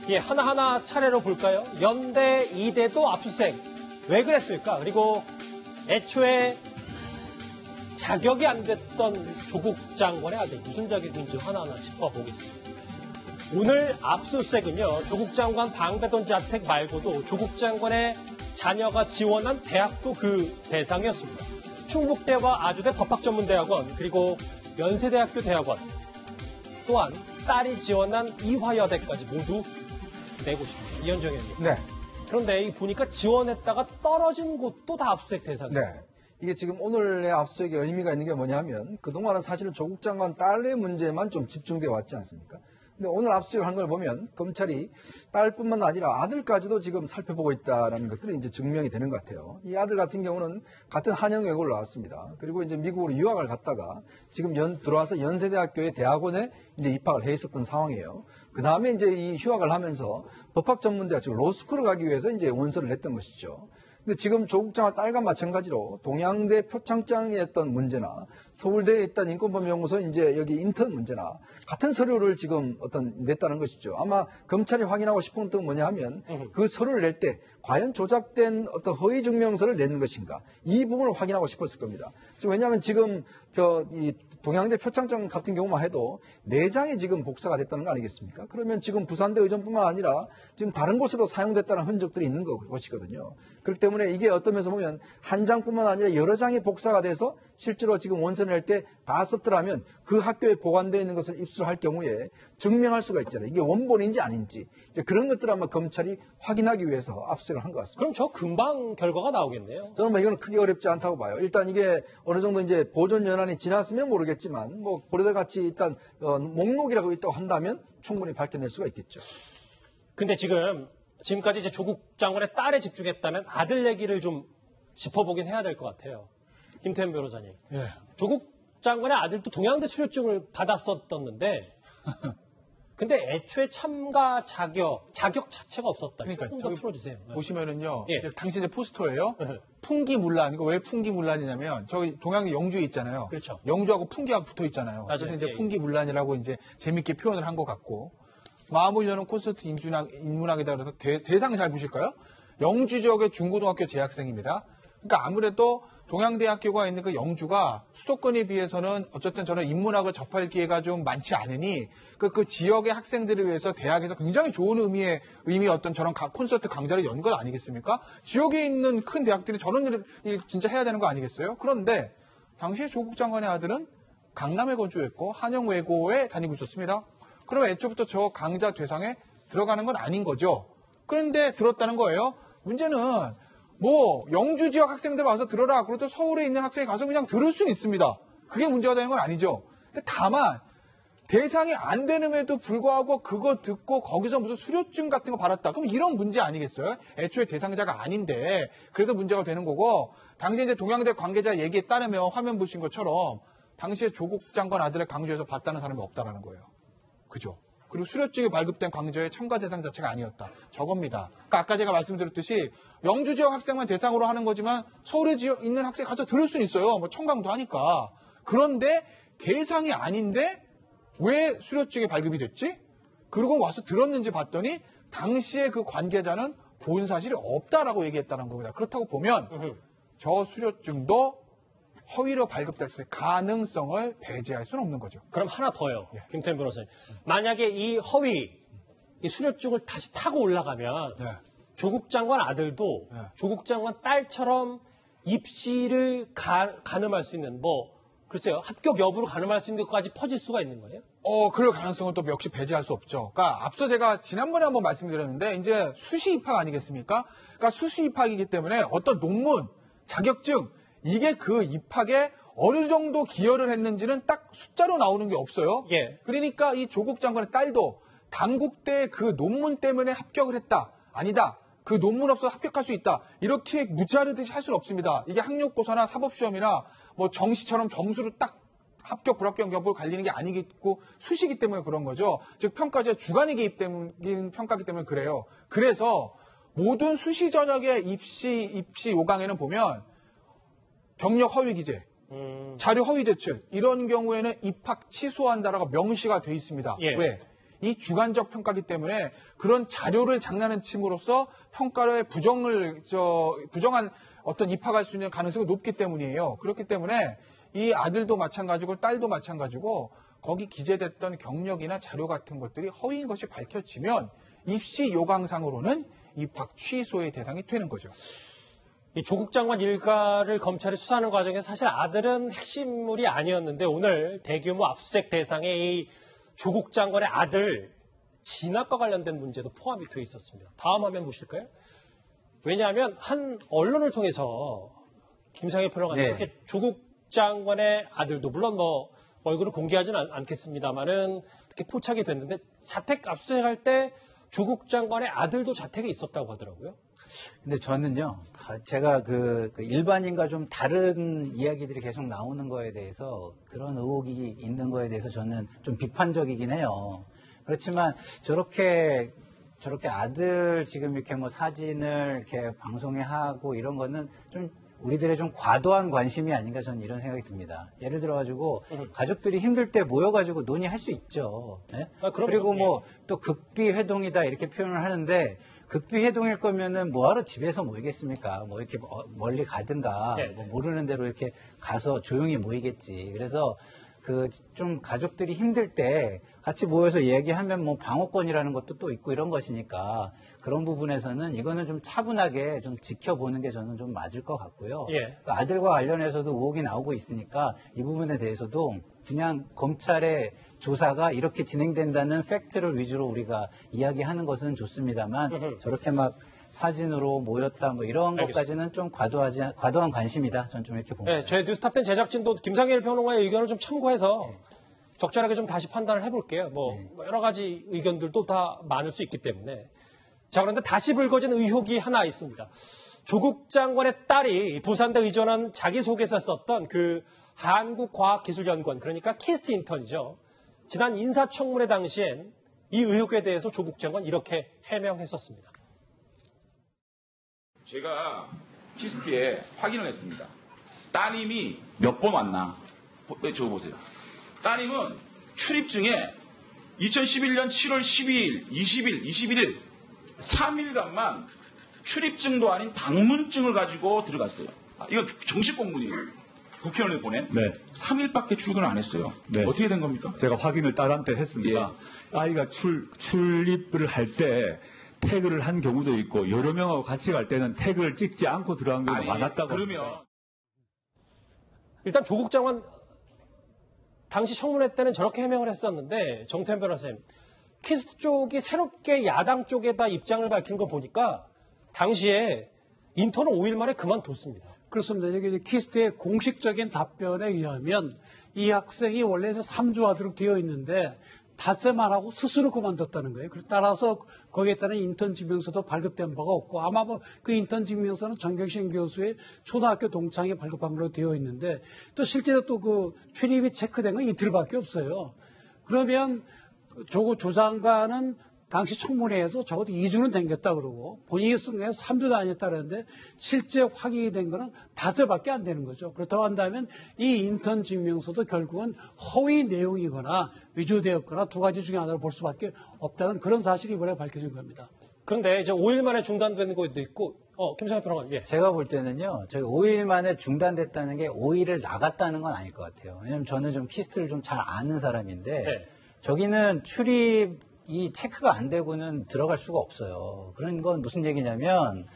예, 하나하나 차례로 볼까요? 연대, 이대도 압수수색. 왜 그랬을까? 그리고 애초에 자격이 안 됐던 조국 장관의 아들, 무슨 자격인지 하나하나 짚어보겠습니다. 오늘 압수수색은요, 조국 장관 방배동 자택 말고도 조국 장관의 자녀가 지원한 대학도 그 대상이었습니다. 충북대와 아주대 법학전문대학원, 그리고 연세대학교 대학원, 또한 딸이 지원한 이화여대까지 모두 네 곳입니다. 이현정 의원님. 네. 그런데 보니까 지원했다가 떨어진 곳도 다 압수수색 대상이에요. 네. 이게 지금 오늘의 압수수색의 의미가 있는 게 뭐냐면 그동안은 사실은 조국 장관 딸의 문제만 좀 집중되어 왔지 않습니까? 근데 오늘 압수수색을 한 걸 보면 검찰이 딸뿐만 아니라 아들까지도 지금 살펴보고 있다는 것들이 이제 증명이 되는 것 같아요. 이 아들 같은 경우는 같은 한영외고를 나왔습니다. 그리고 이제 미국으로 유학을 갔다가 지금 들어와서 연세대학교의 대학원에 이제 입학을 해 있었던 상황이에요. 그 다음에 이제 이 휴학을 하면서 법학전문대학, 즉 로스쿨을 가기 위해서 이제 원서를 냈던 것이죠. 근데 지금 조국 장관 딸과 마찬가지로 동양대 표창장에 했던 문제나 서울대에 있던 인권법연구소 이제 여기 인턴 문제나 같은 서류를 지금 냈다는 것이죠. 아마 검찰이 확인하고 싶은 것은 뭐냐 하면 그 서류를 낼 때 과연 조작된 어떤 허위 증명서를 내는 것인가 이 부분을 확인하고 싶었을 겁니다. 왜냐하면 지금 이 동양대 표창장 같은 경우만 해도 4장이 지금 복사가 됐다는 거 아니겠습니까? 그러면 지금 부산대 의전뿐만 아니라 지금 다른 곳에도 사용됐다는 흔적들이 있는 것이거든요. 그렇기 때문에 이게 어떤 면에서 보면 한 장뿐만 아니라 여러 장이 복사가 돼서 실제로 지금 원서 낼 때 다 썼더라면 그 학교에 보관되어 있는 것을 입수할 경우에 증명할 수가 있잖아요. 이게 원본인지 아닌지. 그런 것들을 아마 검찰이 확인하기 위해서 압수수색을 한 것 같습니다. 그럼 저 금방 결과가 나오겠네요. 저는 뭐 이거는 크게 어렵지 않다고 봐요. 일단 이게 어느 정도 이제 보존 연한이 지났으면 모르겠지만 뭐 고려대 같이 일단 목록이라고 있다고 한다면 충분히 밝혀낼 수가 있겠죠. 근데 지금까지 이제 조국 장관의 딸에 집중했다면 아들 얘기를 좀 짚어보긴 해야 될 것 같아요. 김태현 변호사님. 예. 조국 장관의 아들도 동양대 수료증을 받았었던데 근데 애초에 참가 자격 자체가 없었다. 그러니까 조금 더 풀어주세요. 보시면은요. 예. 당시 이제 포스터예요. 풍기문란. 이거 왜 풍기문란이냐면 저기 동양대 영주에 있잖아요. 그렇죠. 영주하고 풍기하고 붙어 있잖아요. 맞아요. 그래서 이제 예. 풍기문란이라고 이제 재밌게 표현을 한 것 같고 마음을 여는 콘서트 인문학이다 그래서 대상 잘 보실까요? 영주 지역의 중고등학교 재학생입니다. 그러니까 아무래도 동양대학교가 있는 그 영주가 수도권에 비해서는 어쨌든 저는 인문학을 접할 기회가 좀 많지 않으니 그 지역의 학생들을 위해서 대학에서 굉장히 좋은 의미의 어떤 저런 콘서트 강좌를 연 것 아니겠습니까? 지역에 있는 큰 대학들이 저런 일을 진짜 해야 되는 거 아니겠어요? 그런데 당시에 조국 장관의 아들은 강남에 거주했고 한영외고에 다니고 있었습니다. 그러면 애초부터 저 강좌 대상에 들어가는 건 아닌 거죠. 그런데 들었다는 거예요. 문제는 뭐 영주 지역 학생들 와서 들어라. 그리고 또 서울에 있는 학생이 가서 그냥 들을 수는 있습니다. 그게 문제가 되는 건 아니죠. 근데 다만 대상이 안 되는에도 불구하고 그거 듣고 거기서 무슨 수료증 같은 거 받았다. 그럼 이런 문제 아니겠어요? 애초에 대상자가 아닌데 그래서 문제가 되는 거고 당시 이제 동양대 관계자 얘기에 따르면 화면 보신 것처럼 당시에 조국 장관 아들을 강주에서 봤다는 사람이 없다라는 거예요. 그죠? 그리고 수료증이 발급된 강좌의 참가 대상 자체가 아니었다. 저겁니다. 그러니까 아까 제가 말씀드렸듯이 영주 지역 학생만 대상으로 하는 거지만 서울에 있는 학생이 가서 들을 수는 있어요. 뭐 청강도 하니까. 그런데 대상이 아닌데 왜 수료증이 발급이 됐지? 그리고 와서 들었는지 봤더니 당시에 그 관계자는 본 사실이 없다라고 얘기했다는 겁니다. 그렇다고 보면 저 수료증도 허위로 발급됐을 가능성을 배제할 수는 없는 거죠. 그럼 하나 더요. 예. 김태현 변호사님. 만약에 이 수료증을 다시 타고 올라가면 네. 조국 장관 아들도 네. 조국 장관 딸처럼 입시를 가늠할 수 있는 글쎄요. 합격 여부를 가늠할 수 있는 것까지 퍼질 수가 있는 거예요? 그럴 가능성은 또 역시 배제할 수 없죠. 그러니까 앞서 제가 지난번에 한번 말씀드렸는데 이제 수시 입학 아니겠습니까? 그러니까 수시 입학이기 때문에 어떤 논문, 자격증 이게 그 입학에 어느 정도 기여를 했는지는 딱 숫자로 나오는 게 없어요. 예. 그러니까 이 조국 장관의 딸도 당국대 그 논문 때문에 합격을 했다. 아니다. 그 논문 없어서 합격할 수 있다. 이렇게 무자르듯이 할 수는 없습니다. 이게 학력고사나 사법시험이나 뭐 정시처럼 점수로 딱 합격, 불합격 여부를 갈리는 게 아니겠고 수시기 때문에 그런 거죠. 즉 평가제 주관이 개입된 평가기 때문에 그래요. 그래서 모든 수시 전역의 입시 요강에는 보면 경력 허위 기재, 자료 허위 제출 이런 경우에는 입학 취소한다라고 명시가 돼 있습니다. 예. 왜? 이 주관적 평가기 때문에 그런 자료를 장난침으로써 평가를 부정한 어떤 입학할 수 있는 가능성이 높기 때문이에요. 그렇기 때문에 이 아들도 마찬가지고 딸도 마찬가지고 거기 기재됐던 경력이나 자료 같은 것들이 허위인 것이 밝혀지면 입시 요강상으로는 입학 취소의 대상이 되는 거죠. 이 조국 장관 일가를 검찰이 수사하는 과정에서 사실 아들은 핵심물이 아니었는데 오늘 대규모 압수수색 대상에 이 조국 장관의 아들 진학과 관련된 문제도 포함이 되어 있었습니다. 다음 화면 보실까요? 왜냐하면 한 언론을 통해서 김상일 평론가님 이렇게 조국 장관의 아들도 물론 뭐 얼굴을 공개하지는 않겠습니다만은 이렇게 포착이 됐는데 자택 압수수색할 때 조국 장관의 아들도 자택에 있었다고 하더라고요. 근데 저는요, 제가 그 일반인과 좀 다른 이야기들이 계속 나오는 거에 대해서 그런 의혹이 있는 거에 대해서 저는 좀 비판적이긴 해요. 그렇지만 저렇게 아들 지금 이렇게 뭐 사진을 이렇게 방송에 하고 이런 거는 좀 우리들의 좀 과도한 관심이 아닌가 저는 이런 생각이 듭니다. 예를 들어가지고 가족들이 힘들 때 모여가지고 논의할 수 있죠. 네? 그리고 뭐 또 극비 회동이다 이렇게 표현을 하는데 극비 회동일 거면은 뭐하러 집에서 모이겠습니까? 뭐 이렇게 멀리 가든가 뭐 모르는 대로 이렇게 가서 조용히 모이겠지. 그래서 그 좀 가족들이 힘들 때 같이 모여서 얘기하면 뭐 방어권이라는 것도 또 있고 이런 것이니까 그런 부분에서는 이거는 좀 차분하게 좀 지켜보는 게 저는 좀 맞을 것 같고요. 아들과 관련해서도 의혹이 나오고 있으니까 이 부분에 대해서도 그냥 검찰의 조사가 이렇게 진행된다는 팩트를 위주로 우리가 이야기하는 것은 좋습니다만 저렇게 막 사진으로 모였다 뭐 이런 것까지는 좀 과도한 관심이다. 저는 좀 이렇게 봅니다. 네, 저희 뉴스탑10 제작진도 김상일 평론가의 의견을 좀 참고해서 적절하게 좀 다시 판단을 해볼게요. 뭐 여러 가지 의견들도 다 많을 수 있기 때문에. 자, 그런데 다시 불거진 의혹이 하나 있습니다. 조국 장관의 딸이 부산대 의전원 자기소개서 썼던 그 한국과학기술연구원, 그러니까 키스트 인턴이죠. 지난 인사청문회 당시엔 이 의혹에 대해서 조국 장관 이렇게 해명했었습니다. 제가 키스트에 확인을 했습니다. 따님이 몇 번 왔나? 저거 보세요. 따님은 출입증에 2011년 7월 12일, 20일, 21일 3일간만 출입증도 아닌 방문증을 가지고 들어갔어요. 이거 정식 공문이에요. 국회의원을 보낸 3일밖에 출근을 안 했어요. 어떻게 된 겁니까? 제가 확인을 딸한테 했습니다. 아이가 출입을 할 때 태그를 한 경우도 있고 여러 명하고 같이 갈 때는 태그를 찍지 않고 들어간 경우가 많았다고. 그러면 일단 조국 장관 당시 청문회 때는 저렇게 해명을 했었는데 정태현 변호사님, 키스트 쪽이 새롭게 야당 쪽에다 입장을 밝힌 거 보니까 당시에 인턴을 5일 만에 그만뒀습니다. 그렇습니다. 여기 키스트의 공식적인 답변에 의하면 이 학생이 원래 3주 하도록 되어 있는데 닷새만 하고 스스로 그만뒀다는 거예요. 따라서 거기에 따른 인턴 지명서도 발급된 바가 없고 아마 그 인턴 지명서는 정경심 교수의 초등학교 동창회 발급한 걸로 되어 있는데 또 실제로 또 그 출입이 체크된 건 이틀밖에 없어요. 그러면 조 장관은 당시 청문회에서 적어도 2주는 댕겼다 그러고 본인이 쓴 게 3주 다녔다 그랬는데 실제 확인이 된 거는 닷새밖에 안 되는 거죠. 그렇다고 한다면 이 인턴 증명서도 결국은 허위 내용이거나 위조되었거나 두 가지 중에 하나를 볼 수밖에 없다는 그런 사실이 이번에 밝혀진 겁니다. 그런데 이제 5일 만에 중단된 것도 있고, 김상일 평론가님. 제가 볼 때는요, 저희 5일 만에 중단됐다는 게 5일을 나갔다는 건 아닐 것 같아요. 왜냐면 저는 좀 키스트를 좀 잘 아는 사람인데, 저기는 출입이 체크가 안 되고는 들어갈 수가 없어요. 그런 건 무슨 얘기냐면,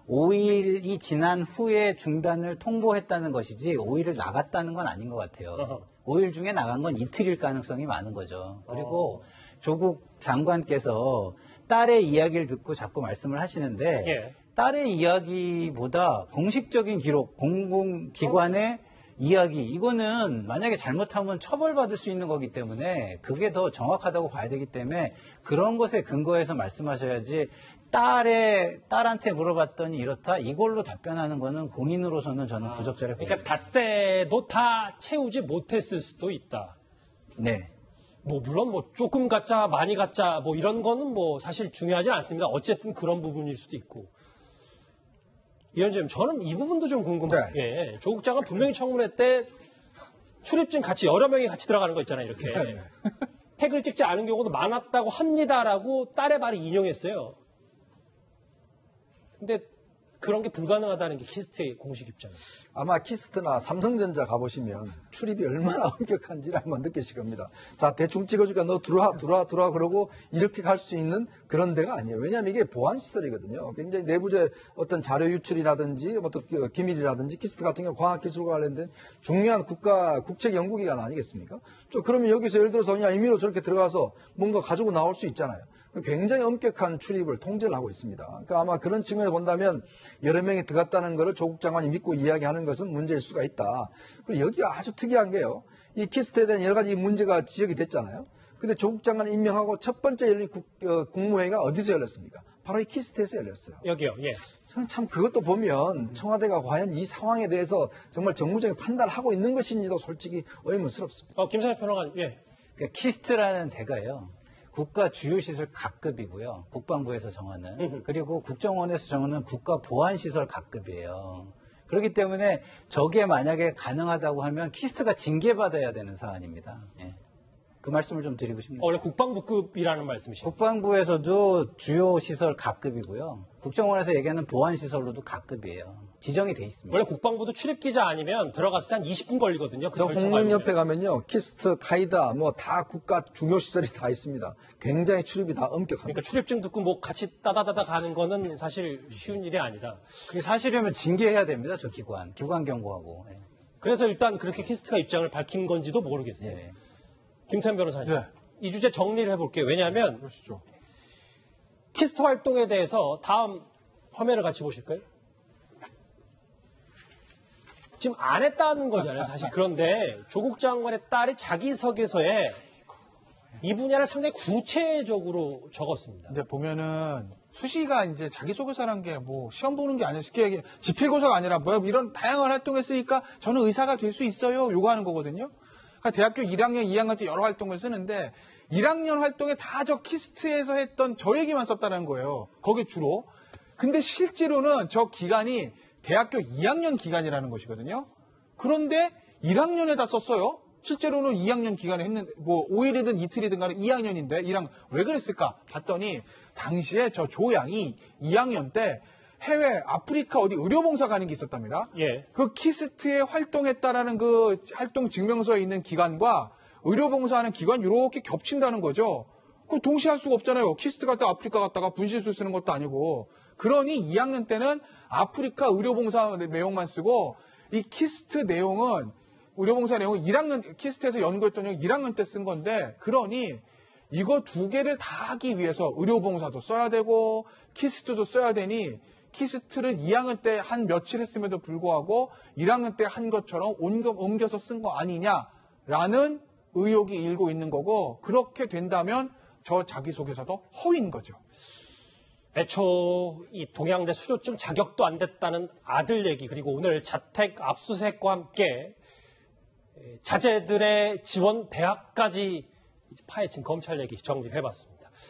5일이 지난 후에 중단을 통보했다는 것이지, 5일을 나갔다는 건 아닌 것 같아요. 5일 중에 나간 건 이틀일 가능성이 많은 거죠. 그리고 조국 장관께서 딸의 이야기를 듣고 자꾸 말씀을 하시는데 딸의 이야기보다 공식적인 기록, 공공기관의 이야기 이거는 만약에 잘못하면 처벌받을 수 있는 거기 때문에 그게 더 정확하다고 봐야 되기 때문에 그런 것에 근거해서 말씀하셔야지 딸한테 물어봤더니 이렇다 이걸로 답변하는 거는 공인으로서는 저는 부적절해 보입니다. 그러니까 닷새도 다 채우지 못했을 수도 있다. 네. 물론 조금 가짜, 많이 가짜, 이런 거는 사실 중요하진 않습니다. 어쨌든 그런 부분일 수도 있고. 이현재님, 저는 이 부분도 좀 궁금해요. 조국 장관 분명히 청문회 때 출입증 같이 여러 명이 같이 들어가는 거 있잖아요. 이렇게. 태그를 찍지 않은 경우도 많았다고 합니다라고 딸의 말을 인용했어요. 근데 그런 게 불가능하다는 게 키스트의 공식 입장이에요. 아마 키스트나 삼성전자 가보시면 출입이 얼마나 엄격한지를 한번 느끼실 겁니다. 자, 대충 찍어주니까 너 들어와 그러고 이렇게 갈 수 있는 그런 데가 아니에요. 왜냐하면 이게 보안시설이거든요. 굉장히 내부의 어떤 자료 유출이라든지 어떤 기밀이라든지 키스트 같은 경우 과학기술과 관련된 중요한 국책 연구기관 아니겠습니까? 그러면 여기서 예를 들어서 그냥 임의로 저렇게 들어가서 뭔가 가지고 나올 수 있잖아요. 굉장히 엄격한 출입을 통제를 하고 있습니다. 그러니까 아마 그런 측면을 본다면 여러 명이 들어갔다는 것을 조국 장관이 믿고 이야기하는 것은 문제일 수가 있다. 그리고 여기가 아주 특이한 게요. 이 키스트에 대한 여러 가지 문제가 지적이 됐잖아요. 근데 조국 장관 임명하고 첫 번째 열린 국무회의가 어디서 열렸습니까? 바로 이 키스트에서 열렸어요. 여기요. 예. 저는 참 그것도 보면 청와대가 과연 이 상황에 대해서 정말 정무적인 판단을 하고 있는 것인지도 솔직히 의문스럽습니다. 김상현 평론가님. 예. 그러니까 키스트라는 대가요. 국가 주요시설 각급이고요. 국방부에서 정하는. 그리고 국정원에서 정하는 국가보안시설 각급이에요. 그렇기 때문에 저게 만약에 가능하다고 하면 키스트가 징계받아야 되는 사안입니다. 예. 그 말씀을 좀 드리고 싶네요. 원래 국방부급이라는 말씀이시죠? 국방부에서도 주요시설 각급이고요. 국정원에서 얘기하는 보안시설로도 각급이에요. 지정이 돼 있습니다. 원래 국방부도 출입기자 아니면 들어갔을 때 한 20분 걸리거든요. 그 저 절차가 홍문 옆에 아니면. 가면요. 키스트, 카이다 뭐 다 국가 중요시설이 다 있습니다. 굉장히 출입이 다 엄격합니다. 그러니까 출입증 듣고 뭐 같이 따다다다 가는 거는 사실 쉬운 일이 아니다. 그게 사실이면 징계해야 됩니다. 저 기관 경고하고. 예. 그래서 일단 그렇게 키스트가 입장을 밝힌 건지도 모르겠어요. 예. 김태현 변호사님. 네. 이 주제 정리를 해볼게요. 왜냐하면 그러시죠. 키스트 활동에 대해서 다음 화면을 같이 보실까요? 지금 안 했다는 거잖아요, 사실. 그런데 조국 장관의 딸이 자기서계서에 이 분야를 상당히 구체적으로 적었습니다. 이제 보면은 수시가 이제 자기소개서란 게 뭐 시험 보는 게 아니라 쉽게 얘기해 지필고사가 아니라 뭐 이런 다양한 활동했으니까 저는 의사가 될 수 있어요. 요거 하는 거거든요. 그러니까 대학교 1학년, 2학년 때 여러 활동을 쓰는데 1학년 활동에 다 저 키스트에서 했던 저 얘기만 썼다는 거예요. 거기 주로. 근데 실제로는 저 기간이 대학교 2학년 기간이라는 것이거든요. 그런데 1학년에다 썼어요. 실제로는 2학년 기간에 했는데 뭐 5일이든 이틀이든 간에 2학년인데 1학년 왜 그랬을까 봤더니 당시에 저 조양이 2학년 때 해외 아프리카 어디 의료봉사 가는 게 있었답니다. 예. 그 키스트에 활동했다라는 그 활동 증명서에 있는 기간과 의료봉사하는 기간 이렇게 겹친다는 거죠. 그럼 동시에 할 수가 없잖아요. 키스트 갔다 아프리카 갔다가 분실술 쓰는 것도 아니고. 그러니 2학년 때는 아프리카 의료봉사 내용만 쓰고 이 키스트 내용은 의료봉사 내용은 1학년 키스트에서 연구했던 내용 1학년 때 쓴 건데 그러니 이거 두 개를 다 하기 위해서 의료봉사도 써야 되고 키스트도 써야 되니 키스트를 2학년 때 한 며칠 했음에도 불구하고 1학년 때 한 것처럼 옮겨서 쓴 거 아니냐라는 의혹이 일고 있는 거고 그렇게 된다면 저 자기소개서도 허위인 거죠. 애초 이 동양대 수료증 자격도 안 됐다는 아들 얘기 그리고 오늘 자택 압수수색과 함께 자제들의 지원 대학까지 파헤친 검찰 얘기 정리를 해봤습니다.